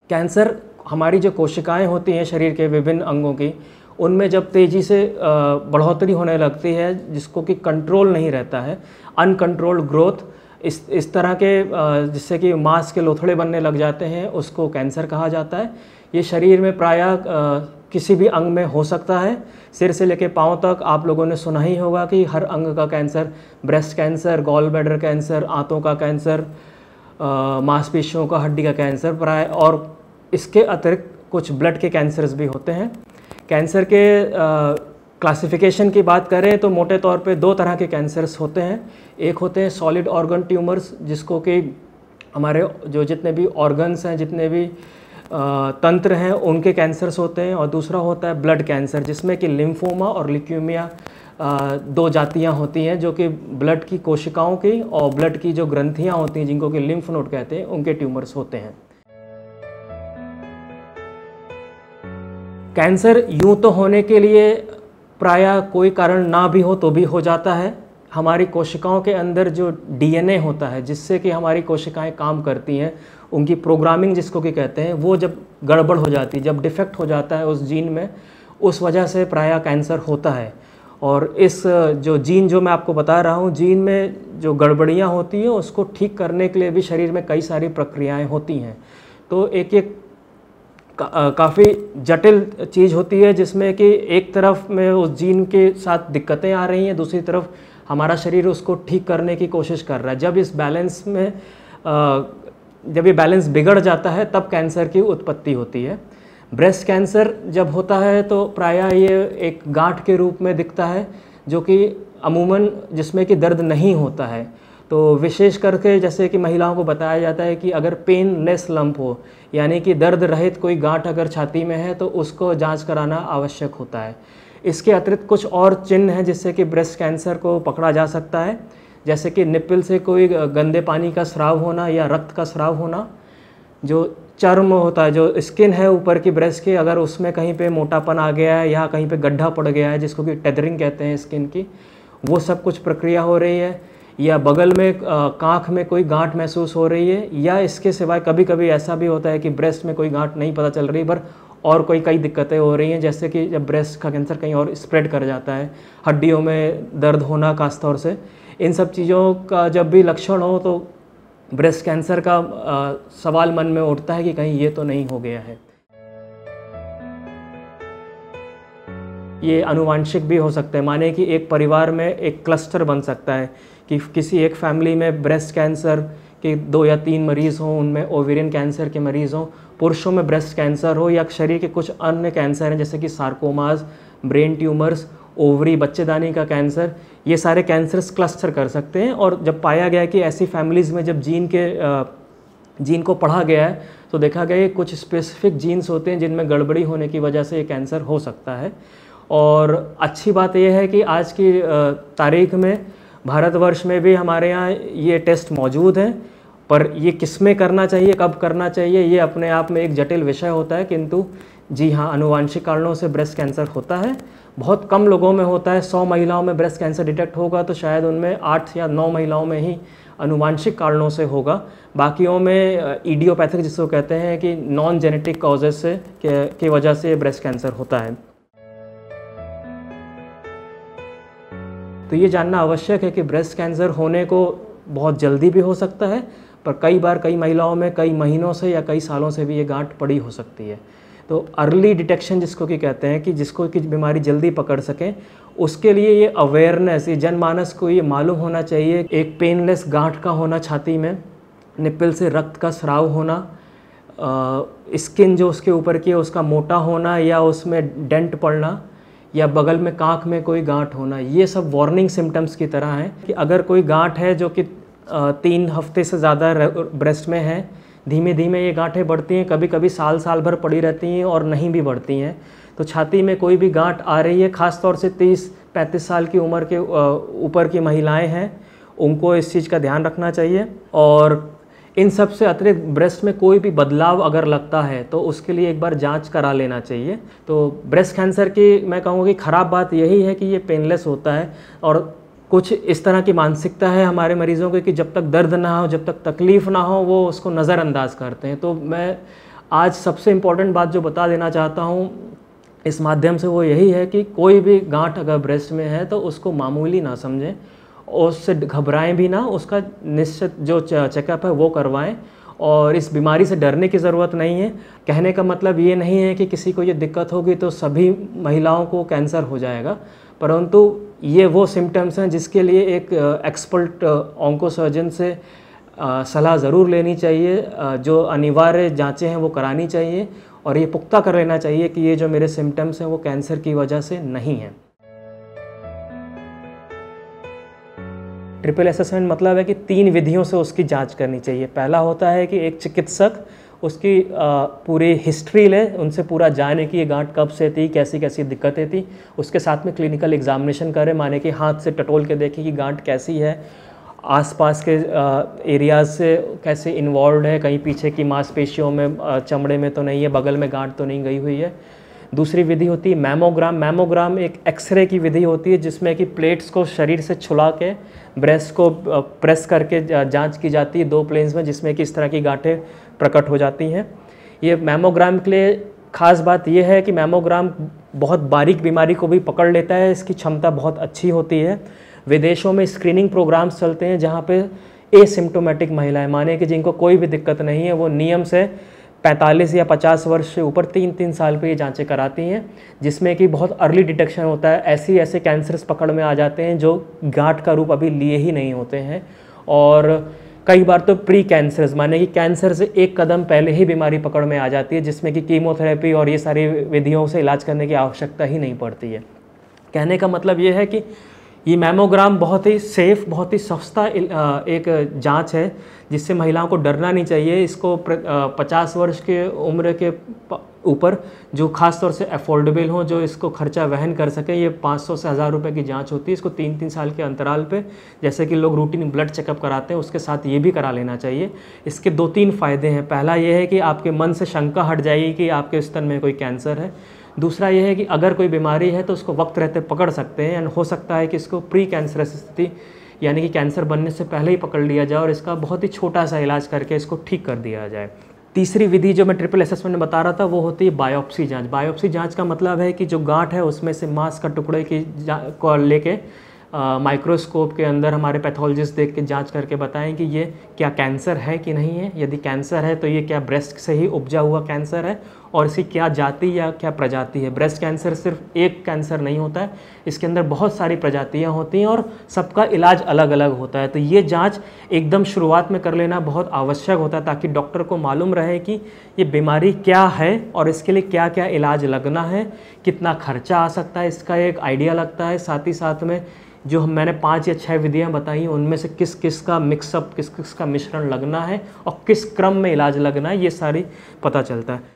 Cancer हमारी जो कोशिकाएं होती हैं शरीर के विभिन्न अंगों की, उनमें जब तेज़ी से बढ़ोतरी होने लगती है जिसको कि कंट्रोल नहीं रहता है, अनकंट्रोल्ड ग्रोथ, इस तरह के जिससे कि मांस के लोथड़े बनने लग जाते हैं, उसको कैंसर कहा जाता है। ये शरीर में प्रायः किसी भी अंग में हो सकता है। सिर से लेकर पाँव तक आप लोगों ने सुना ही होगा कि हर अंग का cancer, breast cancer, gall bladder cancer, आंतों का कैंसर, मांसपेशियों का, हड्डी का कैंसर प्राय, और इसके अतिरिक्त कुछ ब्लड के कैंसर्स भी होते हैं। कैंसर के क्लासिफिकेशन की बात करें तो मोटे तौर पे 2 तरह के कैंसर्स होते हैं। एक होते हैं सॉलिड ऑर्गन ट्यूमर्स, जिसको कि हमारे जो जितने भी ऑर्गन्स हैं, जितने भी तंत्र हैं, उनके कैंसर्स होते हैं। और दूसरा होता है ब्लड कैंसर, जिसमें कि लिम्फोमा और ल्यूकेमिया 2 जातियाँ होती हैं, जो कि ब्लड की कोशिकाओं की और ब्लड की जो ग्रंथियाँ होती हैं, जिनको कि लिम्फ नोड कहते हैं, उनके ट्यूमर्स होते हैं। कैंसर यूँ तो होने के लिए प्रायः कोई कारण ना भी हो तो भी हो जाता है। हमारी कोशिकाओं के अंदर जो डीएनए होता है, जिससे कि हमारी कोशिकाएं काम करती हैं, उनकी प्रोग्रामिंग जिसको कि कहते हैं, वो जब गड़बड़ हो जाती है, जब डिफेक्ट हो जाता है उस जीन में, उस वजह से प्रायः कैंसर होता है। और इस जो जीन जो मैं आपको बता रहा हूँ, जीन में जो गड़बड़ियाँ होती हैं उसको ठीक करने के लिए भी शरीर में कई सारी प्रक्रियाएँ होती हैं। तो एक काफ़ी जटिल चीज़ होती है, जिसमें कि एक तरफ में उस जीन के साथ दिक्कतें आ रही हैं, दूसरी तरफ हमारा शरीर उसको ठीक करने की कोशिश कर रहा है। जब इस बैलेंस में जब ये बैलेंस बिगड़ जाता है, तब कैंसर की उत्पत्ति होती है। ब्रेस्ट कैंसर जब होता है तो प्रायः ये एक गांठ के रूप में दिखता है, जो कि अमूमन जिसमें कि दर्द नहीं होता है। तो विशेष करके जैसे कि महिलाओं को बताया जाता है कि अगर पेनलेस लंप हो, यानी कि दर्द रहित कोई गांठ अगर छाती में है, तो उसको जांच कराना आवश्यक होता है। इसके अतिरिक्त कुछ और चिन्ह हैं जिससे कि ब्रेस्ट कैंसर को पकड़ा जा सकता है, जैसे कि निप्पल से कोई गंदे पानी का स्राव होना या रक्त का स्राव होना, जो चर्म होता है, जो स्किन है ऊपर की ब्रेस्ट की, अगर उसमें कहीं पे मोटापन आ गया है या कहीं पे गड्ढा पड़ गया है, जिसको कि टेदरिंग कहते हैं स्किन की, वो सब कुछ प्रक्रिया हो रही है। या बगल में कांख में कोई गांठ महसूस हो रही है, या इसके सिवाय कभी कभी ऐसा भी होता है कि ब्रेस्ट में कोई गांठ नहीं पता चल रही, पर और कई दिक्कतें हो रही हैं, जैसे कि जब ब्रेस्ट का कैंसर कहीं और स्प्रेड कर जाता है, हड्डियों में दर्द होना खास तौर से। इन सब चीज़ों का जब भी लक्षण हो तो ब्रेस्ट कैंसर का सवाल मन में उठता है कि कहीं ये तो नहीं हो गया है। ये आनुवांशिक भी हो सकता है, माने कि एक परिवार में एक क्लस्टर बन सकता है कि किसी एक फैमिली में ब्रेस्ट कैंसर के 2 या 3 मरीज़ हों, उनमें ओवेरियन कैंसर के मरीज़ हों, पुरुषों में ब्रेस्ट कैंसर हो, या शरीर के कुछ अन्य कैंसर हैं जैसे कि सार्कोमास, ब्रेन ट्यूमर्स, ओवरी, बच्चेदानी का कैंसर, ये सारे कैंसर्स क्लस्टर कर सकते हैं। और जब पाया गया कि ऐसी फैमिलीज़ में जब जीन को पढ़ा गया है, तो देखा गया कुछ स्पेसिफिक जीन्स होते हैं जिनमें गड़बड़ी होने की वजह से ये कैंसर हो सकता है। और अच्छी बात यह है कि आज की तारीख में भारतवर्ष में भी हमारे यहाँ ये टेस्ट मौजूद हैं, पर ये किस में करना चाहिए, कब करना चाहिए, ये अपने आप में एक जटिल विषय होता है। किंतु जी हाँ, आनुवांशिक कारणों से ब्रेस्ट कैंसर होता है। बहुत कम लोगों में होता है। 100 महिलाओं में ब्रेस्ट कैंसर डिटेक्ट होगा तो शायद उनमें 8 या 9 महिलाओं में ही आनुवांशिक कारणों से होगा। बाकियों में इडियोपैथिक जिसको कहते हैं कि नॉन जेनेटिक कॉजेज से की वजह से ब्रेस्ट कैंसर होता है। तो ये जानना आवश्यक है कि ब्रेस्ट कैंसर होने को बहुत जल्दी भी हो सकता है, पर कई बार कई महिलाओं में कई महीनों से या कई सालों से भी ये गांठ पड़ी हो सकती है। तो अर्ली डिटेक्शन जिसको कि कहते हैं कि जिसको कि बीमारी जल्दी पकड़ सकें, उसके लिए ये अवेयरनेस, ये जनमानस को ये मालूम होना चाहिए। एक पेनलेस गांठ का होना छाती में, निप्पल से रक्त का स्राव होना, स्किन जो उसके ऊपर की है उसका मोटा होना या उसमें डेंट पड़ना, या बगल में कांख में कोई गांठ होना, ये सब वार्निंग सिम्टम्स की तरह हैं कि अगर कोई गांठ है जो कि 3 हफ्ते से ज़्यादा ब्रेस्ट में है, धीमे धीमे ये गांठें बढ़ती हैं, कभी कभी साल भर पड़ी रहती हैं और नहीं भी बढ़ती हैं। तो छाती में कोई भी गांठ आ रही है, ख़ास तौर से 30-35 साल की उम्र के ऊपर की महिलाएं हैं, उनको इस चीज़ का ध्यान रखना चाहिए। और इन सब से अतिरिक्त ब्रेस्ट में कोई भी बदलाव अगर लगता है तो उसके लिए एक बार जांच करा लेना चाहिए। तो ब्रेस्ट कैंसर की मैं कहूँगी ख़राब बात यही है कि ये पेनलेस होता है, और कुछ इस तरह की मानसिकता है हमारे मरीज़ों की कि जब तक दर्द ना हो, जब तक तकलीफ़ ना हो, वो उसको नज़रअंदाज करते हैं। तो मैं आज सबसे इम्पॉर्टेंट बात जो बता देना चाहता हूँ इस माध्यम से वो यही है कि कोई भी गांठ अगर ब्रेस्ट में है तो उसको मामूली ना समझें और उससे घबराएं भी ना, उसका निश्चित जो चेकअप है वो करवाएं। और इस बीमारी से डरने की ज़रूरत नहीं है। कहने का मतलब ये नहीं है कि किसी को ये दिक्कत होगी तो सभी महिलाओं को कैंसर हो जाएगा, परंतु ये वो सिम्टम्स हैं जिसके लिए एक एक्सपर्ट ऑन्कोसर्जन से सलाह ज़रूर लेनी चाहिए। जो अनिवार्य जांचें हैं वो करानी चाहिए और ये पुख्ता कर लेना चाहिए कि ये जो मेरे सिम्टम्स हैं वो कैंसर की वजह से नहीं हैं। ट्रिपल असेसमेंट मतलब है कि 3 विधियों से उसकी जांच करनी चाहिए। पहला होता है कि एक चिकित्सक उसकी पूरी हिस्ट्री ले, उनसे पूरा जाने कि ये गांठ कब से थी, कैसी कैसी दिक्कतें थी। उसके साथ में क्लिनिकल एग्जामिनेशन करे, माने कि हाथ से टटोल के देखे कि गांठ कैसी है, आसपास के एरियाज से कैसे इन्वॉल्व है, कहीं पीछे की मांसपेशियों में, चमड़े में तो नहीं है, बगल में गांठ तो नहीं गई हुई है। दूसरी विधि होती है मैमोग्राम। मैमोग्राम एक एक्सरे की विधि होती है जिसमें कि प्लेट्स को शरीर से छुला के ब्रेस्ट को प्रेस करके जांच की जाती है 2 प्लेन्स में, जिसमें कि इस तरह की गांठें प्रकट हो जाती हैं। ये मैमोग्राम के लिए ख़ास बात यह है कि मैमोग्राम बहुत बारीक बीमारी को भी पकड़ लेता है, इसकी क्षमता बहुत अच्छी होती है। विदेशों में स्क्रीनिंग प्रोग्राम्स चलते हैं जहाँ पे एसिम्प्टोमेटिक महिलाएं, माने कि जिनको कोई भी दिक्कत नहीं है, वो नियम से 45 या 50 वर्ष से ऊपर 3-3 साल पे ये जांचें कराती हैं, जिसमें कि बहुत अर्ली डिटेक्शन होता है। ऐसे कैंसर्स पकड़ में आ जाते हैं जो गांठ का रूप अभी लिए ही नहीं होते हैं, और कई बार तो प्री कैंसर्स, माने कि कैंसर से 1 कदम पहले ही बीमारी पकड़ में आ जाती है, जिसमें कि कीमोथेरेपी और ये सारी विधियों से इलाज करने की आवश्यकता ही नहीं पड़ती है। कहने का मतलब ये है कि ये मैमोग्राम बहुत ही सेफ़, बहुत ही सस्ता एक जांच है जिससे महिलाओं को डरना नहीं चाहिए। इसको 50 वर्ष के उम्र के ऊपर जो ख़ास तौर से अफोर्डेबल हों, जो इसको खर्चा वहन कर सकें, ये 500 से 1000 रुपये की जांच होती है। इसको 3-3 साल के अंतराल पे, जैसे कि लोग रूटीन ब्लड चेकअप कराते हैं, उसके साथ ये भी करा लेना चाहिए। इसके 2-3 फ़ायदे हैं। पहला ये है कि आपके मन से शंका हट जाएगी कि आपके स्तन में कोई कैंसर है। दूसरा ये है कि अगर कोई बीमारी है तो उसको वक्त रहते पकड़ सकते हैं, एंड हो सकता है कि इसको प्री कैंसरस स्थिति, यानी कि कैंसर बनने से पहले ही पकड़ लिया जाए और इसका बहुत ही छोटा सा इलाज करके इसको ठीक कर दिया जाए। तीसरी विधि जो मैं ट्रिपल असेसमेंट में बता रहा था वो होती है बायोप्सी जांच। बायोप्सी जांच का मतलब है कि जो गांठ है उसमें से मांस का टुकड़े की को लेके माइक्रोस्कोप के अंदर हमारे पैथोलॉजिस्ट देख के जांच करके बताएं कि ये क्या कैंसर है कि नहीं है। यदि कैंसर है तो ये क्या ब्रेस्ट से ही उपजा हुआ कैंसर है और इसकी क्या जाति या क्या प्रजाति है। ब्रेस्ट कैंसर सिर्फ एक कैंसर नहीं होता है, इसके अंदर बहुत सारी प्रजातियां होती हैं और सबका इलाज अलग अलग होता है। तो ये जांच एकदम शुरुआत में कर लेना बहुत आवश्यक होता है ताकि डॉक्टर को मालूम रहे कि ये बीमारी क्या है और इसके लिए क्या क्या इलाज लगना है, कितना खर्चा आ सकता है, इसका एक आइडिया लगता है। साथ ही साथ में जो मैंने 5 या 6 विधियां बताई उनमें से किस किस का मिक्सअप, किस किस का मिश्रण लगना है और किस क्रम में इलाज लगना है, ये सारी पता चलता है।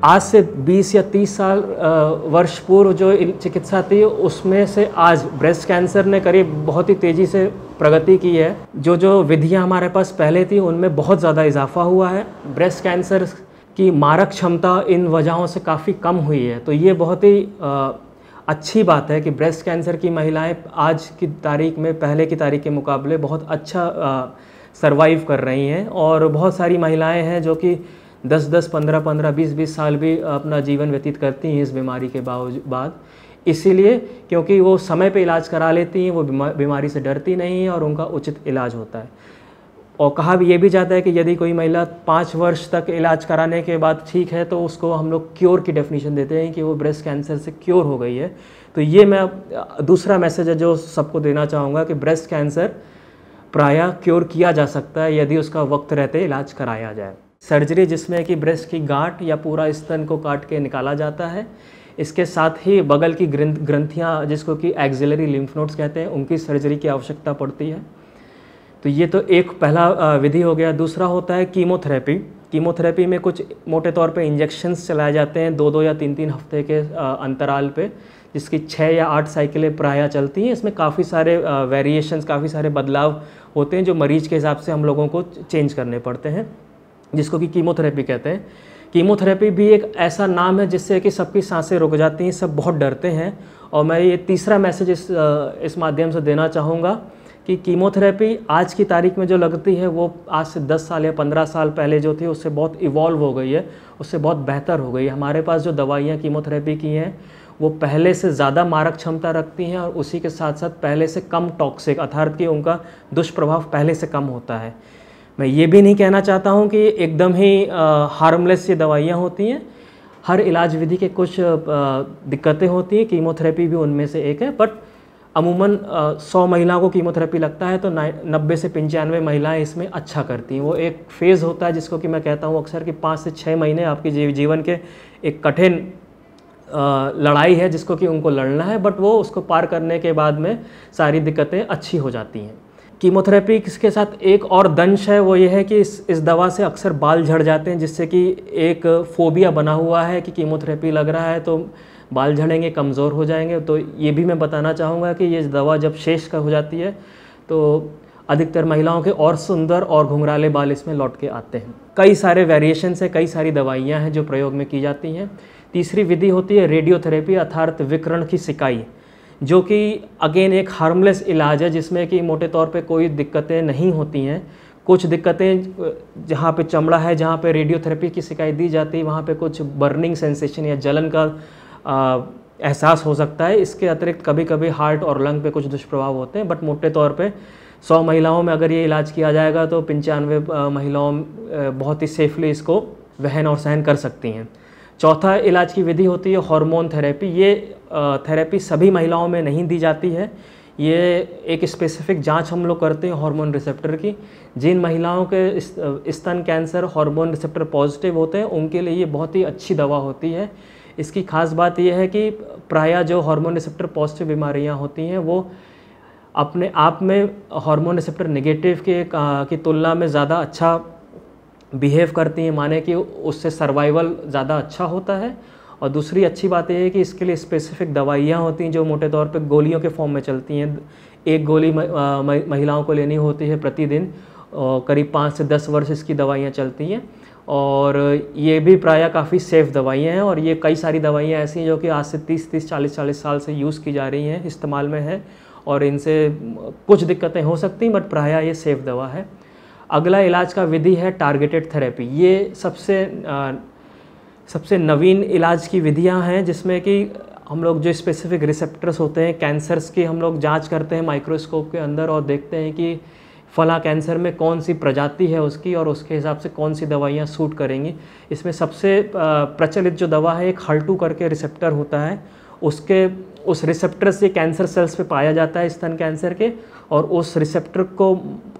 आज से 20 या 30 वर्ष पूर्व जो चिकित्सा थी उसमें से आज ब्रेस्ट कैंसर ने करीब बहुत ही तेज़ी से प्रगति की है। जो विधियां हमारे पास पहले थी उनमें बहुत ज़्यादा इजाफा हुआ है। ब्रेस्ट कैंसर की मारक क्षमता इन वजहों से काफ़ी कम हुई है। तो ये बहुत ही अच्छी बात है कि ब्रेस्ट कैंसर की महिलाएं आज की तारीख में पहले की तारीख के मुकाबले बहुत अच्छा सरवाइव कर रही हैं और बहुत सारी महिलाएं हैं जो कि 10-10, 15-15, 20-20 साल भी अपना जीवन व्यतीत करती हैं इस बीमारी के बाद। इसीलिए क्योंकि वो समय पे इलाज करा लेती हैं, वो बीमारी से डरती नहीं है और उनका उचित इलाज होता है। और कहा भी ये भी जाता है कि यदि कोई महिला 5 वर्ष तक इलाज कराने के बाद ठीक है तो उसको हम लोग क्योर की डेफिनेशन देते हैं कि वो ब्रेस्ट कैंसर से क्योर हो गई है। तो ये मैं दूसरा मैसेज है जो सबको देना चाहूँगा कि ब्रेस्ट कैंसर प्रायः क्योर किया जा सकता है यदि उसका वक्त रहते इलाज कराया जाए। सर्जरी जिसमें कि ब्रेस्ट की गांठ या पूरा स्तन को काट के निकाला जाता है, इसके साथ ही बगल की ग्रंथियाँ जिसको कि एक्सिलरी लिम्फ नोड्स कहते हैं उनकी सर्जरी की आवश्यकता पड़ती है। तो ये तो एक पहला विधि हो गया। दूसरा होता है कीमोथेरेपी। कीमोथेरेपी में कुछ मोटे तौर पे इंजेक्शंस चलाए जाते हैं 2-2 या 3-3 हफ्ते के अंतराल पे, जिसकी 6 या 8 साइकिलें प्रायः चलती हैं। इसमें काफ़ी सारे वेरिएशंस, काफ़ी सारे बदलाव होते हैं जो मरीज के हिसाब से हम लोगों को चेंज करने पड़ते हैं, जिसको कि कीमोथेरेपी कहते हैं। कीमोथेरेपी भी एक ऐसा नाम है जिससे कि सबकी सांसें रुक जाती हैं, सब बहुत डरते हैं। और मैं ये तीसरा मैसेज इस माध्यम से देना चाहूँगा कि कीमोथेरेपी आज की तारीख में जो लगती है वो आज से 10 साल या 15 साल पहले जो थी उससे बहुत इवॉल्व हो गई है, उससे बहुत बेहतर हो गई है। हमारे पास जो दवाइयाँ कीमोथेरेपी की हैं वो पहले से ज़्यादा मारक क्षमता रखती हैं और उसी के साथ साथ पहले से कम टॉक्सिक, अर्थात कि उनका दुष्प्रभाव पहले से कम होता है। मैं ये भी नहीं कहना चाहता हूँ कि एकदम ही हार्मलेस ये दवाइयाँ होती हैं। हर इलाज विधि के कुछ दिक्कतें होती हैं, कीमोथेरेपी भी उनमें से एक है। बट अमूमन 100 महिलाओं को कीमोथेरेपी लगता है तो 90 से 95 महिलाएं इसमें अच्छा करती हैं। वो एक फेज़ होता है जिसको कि मैं कहता हूँ अक्सर कि 5 से 6 महीने आपके जीवन के एक कठिन लड़ाई है जिसको कि उनको लड़ना है, बट वो उसको पार करने के बाद में सारी दिक्कतें अच्छी हो जाती हैं। कीमोथेरेपी के साथ एक और दंश है, वो ये है कि इस दवा से अक्सर बाल झड़ जाते हैं, जिससे कि एक फोबिया बना हुआ है कि कीमोथेरेपी लग रहा है तो बाल झड़ेंगे, कमज़ोर हो जाएंगे। तो ये भी मैं बताना चाहूँगा कि ये दवा जब शेष का हो जाती है तो अधिकतर महिलाओं के और सुंदर और घुंघराले बाल इसमें लौट के आते हैं। कई सारे वेरिएशंस हैं, कई सारी दवाइयाँ हैं जो प्रयोग में की जाती हैं। तीसरी विधि होती है रेडियोथेरेपी अर्थात विकिरण की सिकाई, जो कि अगेन एक हार्मलेस इलाज है जिसमें कि मोटे तौर पे कोई दिक्कतें नहीं होती हैं। कुछ दिक्कतें जहाँ पे चमड़ा है, जहाँ पे रेडियोथेरेपी की सिकाई दी जाती है वहाँ पे कुछ बर्निंग सेंसेशन या जलन का एहसास हो सकता है। इसके अतिरिक्त कभी कभी हार्ट और लंग पे कुछ दुष्प्रभाव होते हैं, बट मोटे तौर पे 100 महिलाओं में अगर ये इलाज किया जाएगा तो 95 महिलाओं बहुत ही सेफली इसको वहन और सहन कर सकती हैं। चौथा इलाज की विधि होती है हार्मोन थेरेपी। ये थेरेपी सभी महिलाओं में नहीं दी जाती है। ये एक स्पेसिफिक जांच हम लोग करते हैं हार्मोन रिसेप्टर की। जिन महिलाओं के स्तन कैंसर हार्मोन रिसेप्टर पॉजिटिव होते हैं उनके लिए ये बहुत ही अच्छी दवा होती है। इसकी खास बात यह है कि प्रायः जो हार्मोन रिसेप्टर पॉजिटिव बीमारियां होती हैं वो अपने आप में हार्मोन रिसेप्टर नेगेटिव की तुलना में ज़्यादा अच्छा बिहेव करती हैं, माने कि उससे सर्वाइवल ज़्यादा अच्छा होता है। और दूसरी अच्छी बात यह है कि इसके लिए स्पेसिफिक दवाइयाँ होती हैं जो मोटे तौर पे गोलियों के फॉर्म में चलती हैं। एक गोली महिलाओं को लेनी होती है प्रतिदिन, करीब 5 से 10 वर्ष इसकी दवाइयाँ चलती हैं। और ये भी प्रायः काफ़ी सेफ़ दवाइयाँ हैं। और ये कई सारी दवाइयाँ ऐसी हैं जो कि आज से 30 40 साल से यूज़ की जा रही हैं, इस्तेमाल में है, और इनसे कुछ दिक्कतें हो सकती हैं, बट प्रायः ये सेफ़ दवा है। अगला इलाज का विधि है टारगेटेड थेरेपी। ये सबसे नवीन इलाज की विधियां हैं जिसमें कि हम लोग जो स्पेसिफिक रिसेप्टर्स होते हैं कैंसर्स की हम लोग जांच करते हैं माइक्रोस्कोप के अंदर और देखते हैं कि फला कैंसर में कौन सी प्रजाति है उसकी और उसके हिसाब से कौन सी दवाइयाँ सूट करेंगी। इसमें सबसे प्रचलित जो दवा है एक HER2 करके रिसेप्टर होता है, उस रिसेप्टर से कैंसर सेल्स पे पाया जाता है स्तन कैंसर के, और उस रिसेप्टर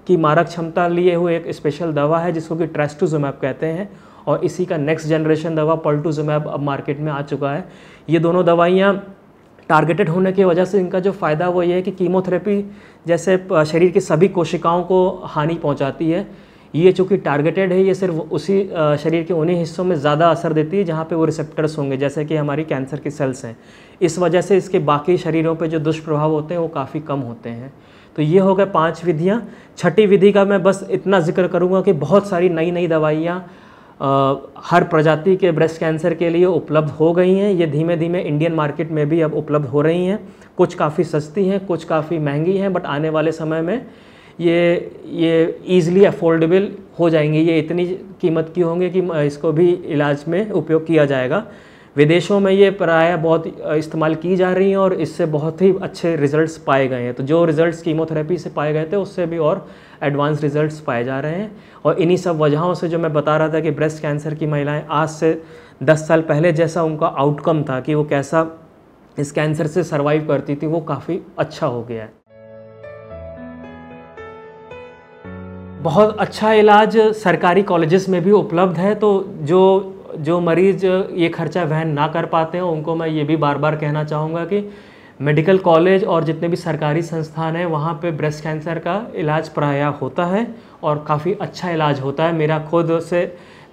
की मारक क्षमता लिए हुए एक स्पेशल दवा है जिसको कि ट्रेस्टुज़ुमैब कहते हैं। और इसी का नेक्स्ट जनरेशन दवा पर्टुज़ुमैब अब मार्केट में आ चुका है। ये दोनों दवाइयाँ टारगेटेड होने की वजह से इनका जो फ़ायदा वो ये है कि कीमोथेरेपी जैसे शरीर की सभी कोशिकाओं को हानि पहुंचाती है, ये चूँकि टारगेटेड है ये सिर्फ उसी शरीर के उन्हीं हिस्सों में ज़्यादा असर देती है जहाँ पे वो रिसेप्टर्स होंगे, जैसे कि हमारी कैंसर की सेल्स हैं। इस वजह से इसके बाकी शरीरों पे जो दुष्प्रभाव होते हैं वो काफ़ी कम होते हैं। तो ये हो गए 5 विधियाँ। छठी विधि का मैं बस इतना जिक्र करूँगा कि बहुत सारी नई दवाइयाँ हर प्रजाति के ब्रेस्ट कैंसर के लिए उपलब्ध हो गई हैं। ये धीमे धीमे इंडियन मार्केट में भी अब उपलब्ध हो रही हैं। कुछ काफ़ी सस्ती हैं, कुछ काफ़ी महंगी हैं, बट आने वाले समय में ये ईज़िली अफोर्डेबल हो जाएंगी। ये इतनी कीमत की होंगी कि इसको भी इलाज में उपयोग किया जाएगा। विदेशों में ये प्रायः बहुत इस्तेमाल की जा रही हैं और इससे बहुत ही अच्छे रिजल्ट्स पाए गए हैं। तो जो रिजल्ट्स कीमोथेरेपी से पाए गए थे उससे भी और एडवांस रिजल्ट्स पाए जा रहे हैं। और इन्हीं सब वजहों से जो मैं बता रहा था कि ब्रेस्ट कैंसर की महिलाएं आज से 10 साल पहले जैसा उनका आउटकम था कि वो कैसा इस कैंसर से सर्वाइव करती थी, वो काफ़ी अच्छा हो गया है। बहुत अच्छा इलाज सरकारी कॉलेजेस में भी उपलब्ध है। तो जो मरीज़ ये खर्चा वहन ना कर पाते हैं उनको मैं ये भी बार बार कहना चाहूँगा कि मेडिकल कॉलेज और जितने भी सरकारी संस्थान हैं वहाँ पे ब्रेस्ट कैंसर का इलाज प्रायः होता है और काफ़ी अच्छा इलाज होता है। मेरा खुद से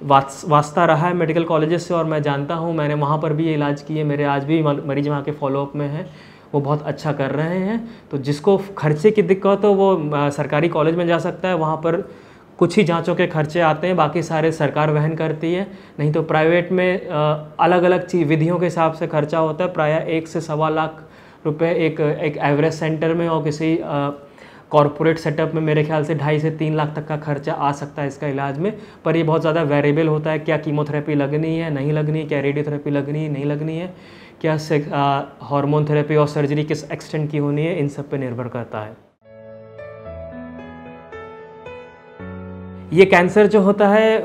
वास्ता रहा है मेडिकल कॉलेजेस से और मैं जानता हूँ, मैंने वहाँ पर भी ये इलाज किए। मेरे आज भी मरीज वहाँ के फॉलोअप में हैं, वो बहुत अच्छा कर रहे हैं। तो जिसको खर्चे की दिक्कत हो वो सरकारी कॉलेज में जा सकता है, वहाँ पर कुछ ही जांचों के खर्चे आते हैं, बाकी सारे सरकार वहन करती है। नहीं तो प्राइवेट में अलग अलग विधियों के हिसाब से खर्चा होता है। प्रायः 1 से 1.25 लाख रुपए एक एवरेज सेंटर में और किसी कॉरपोरेट सेटअप में मेरे ख्याल से 2.5 से 3 लाख तक का खर्चा आ सकता है इसका इलाज में, पर ये बहुत ज़्यादा वेरिएबल होता है, क्या कीमोथेरेपी लगनी है नहीं लगनी है, क्या रेडियोथेरेपी लगनी है नहीं लगनी है, क्या हार्मोन थेरेपी और सर्जरी किस एक्सटेंट की होनी है, इन सब पे निर्भर करता है। ये कैंसर जो होता है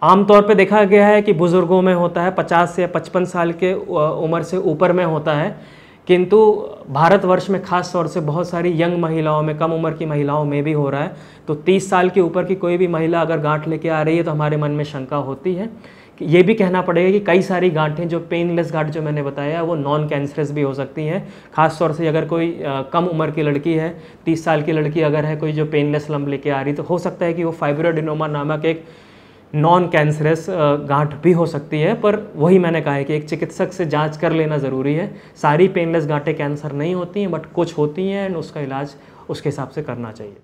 आमतौर पे देखा गया है कि बुज़ुर्गों में होता है, 50 से 55 साल के उम्र से ऊपर में होता है, किंतु भारतवर्ष में ख़ास तौर से बहुत सारी यंग महिलाओं में, कम उम्र की महिलाओं में भी हो रहा है। तो 30 साल के ऊपर की कोई भी महिला अगर गांठ लेके आ रही है तो हमारे मन में शंका होती है। ये भी कहना पड़ेगा कि कई सारी गांठें जो पेनलेस गांठ जो मैंने बताया वो नॉन कैंसरस भी हो सकती हैं। खास तौर से अगर कोई कम उम्र की लड़की है, 30 साल की लड़की अगर है कोई जो पेनलेस लंप लेके आ रही, तो हो सकता है कि वो फाइब्रोएडेनोमा नामक एक नॉन कैंसरस गांठ भी हो सकती है। पर वही मैंने कहा है कि एक चिकित्सक से जांच कर लेना ज़रूरी है। सारी पेनलेस गांठें कैंसर नहीं होती हैं, बट कुछ होती हैं एंड उसका इलाज उसके हिसाब से करना चाहिए।